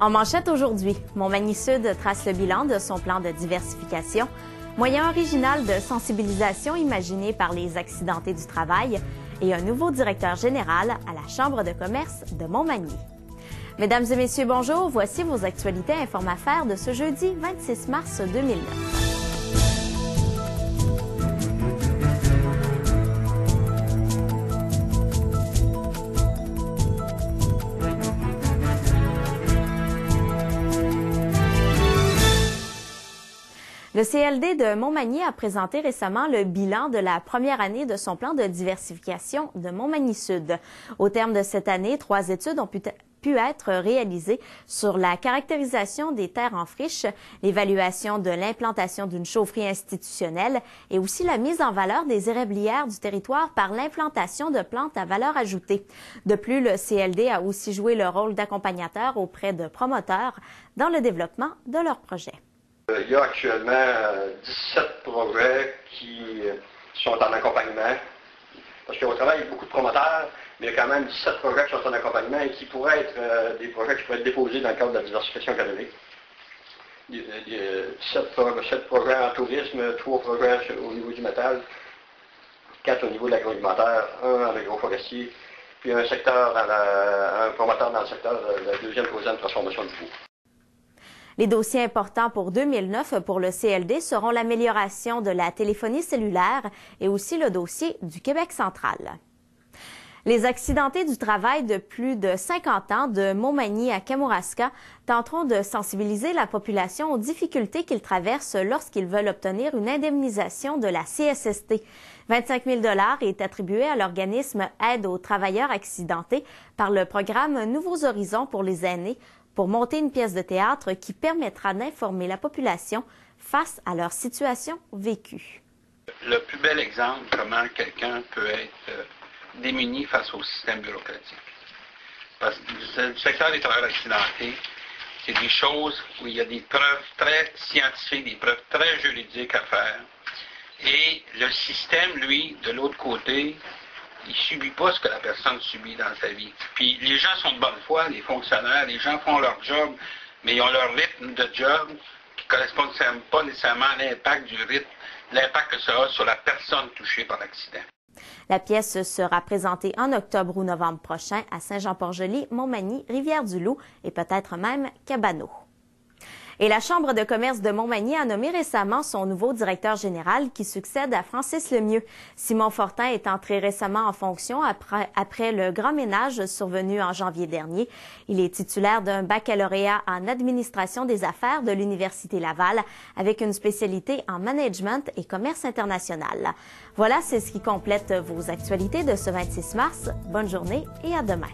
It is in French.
En manchette aujourd'hui, Montmagny-Sud trace le bilan de son plan de diversification, moyen original de sensibilisation imaginé par les accidentés du travail et un nouveau directeur général à la Chambre de commerce de Montmagny. Mesdames et messieurs, bonjour. Voici vos actualités Inform-Affaires de ce jeudi 26 mars 2009. Le CLD de Montmagny a présenté récemment le bilan de la première année de son plan de diversification de Montmagny-Sud. Au terme de cette année, 3 études ont pu être réalisées sur la caractérisation des terres en friche, l'évaluation de l'implantation d'une chaufferie institutionnelle et aussi la mise en valeur des érablières du territoire par l'implantation de plantes à valeur ajoutée. De plus, le CLD a aussi joué le rôle d'accompagnateur auprès de promoteurs dans le développement de leurs projets. Il y a actuellement 17 projets qui sont en accompagnement, parce qu'on travaille avec beaucoup de promoteurs, mais il y a quand même 17 projets qui sont en accompagnement et qui pourraient être des projets qui pourraient être déposés dans le cadre de la diversification économique. 7 projets en tourisme, 3 projets au niveau du métal, 4 au niveau de l'agroalimentaire, 1 en agroforestier, puis un promoteur dans le secteur de la deuxième transformation du bois. Les dossiers importants pour 2009 pour le CLD seront l'amélioration de la téléphonie cellulaire et aussi le dossier du Québec central. Les accidentés du travail de plus de 50 ans de Montmagny à Kamouraska tenteront de sensibiliser la population aux difficultés qu'ils traversent lorsqu'ils veulent obtenir une indemnisation de la CSST. 25 000 $ est attribué à l'organisme Aide aux travailleurs accidentés par le programme Nouveaux Horizons pour les aînés pour monter une pièce de théâtre qui permettra d'informer la population face à leur situation vécue. Le plus bel exemple comment quelqu'un peut être démuni face au système bureaucratique. Parce que le secteur des travailleurs accidentés, c'est des choses où il y a des preuves très scientifiques, des preuves très juridiques à faire. Et le système, lui, de l'autre côté, il ne subit pas ce que la personne subit dans sa vie. Puis les gens sont de bonne foi, les fonctionnaires, les gens font leur job, mais ils ont leur rythme de job qui ne correspond pas nécessairement à l'impact du rythme, l'impact que ça a sur la personne touchée par l'accident. La pièce sera présentée en octobre ou novembre prochain à Saint-Jean-Port-Joli, Montmagny, Rivière-du-Loup et peut-être même Cabano. Et la Chambre de commerce de Montmagny a nommé récemment son nouveau directeur général qui succède à Francis Lemieux. Simon Fortin est entré récemment en fonction après le grand ménage survenu en janvier dernier. Il est titulaire d'un baccalauréat en administration des affaires de l'Université Laval avec une spécialité en management et commerce international. Voilà, c'est ce qui complète vos actualités de ce 26 mars. Bonne journée et à demain.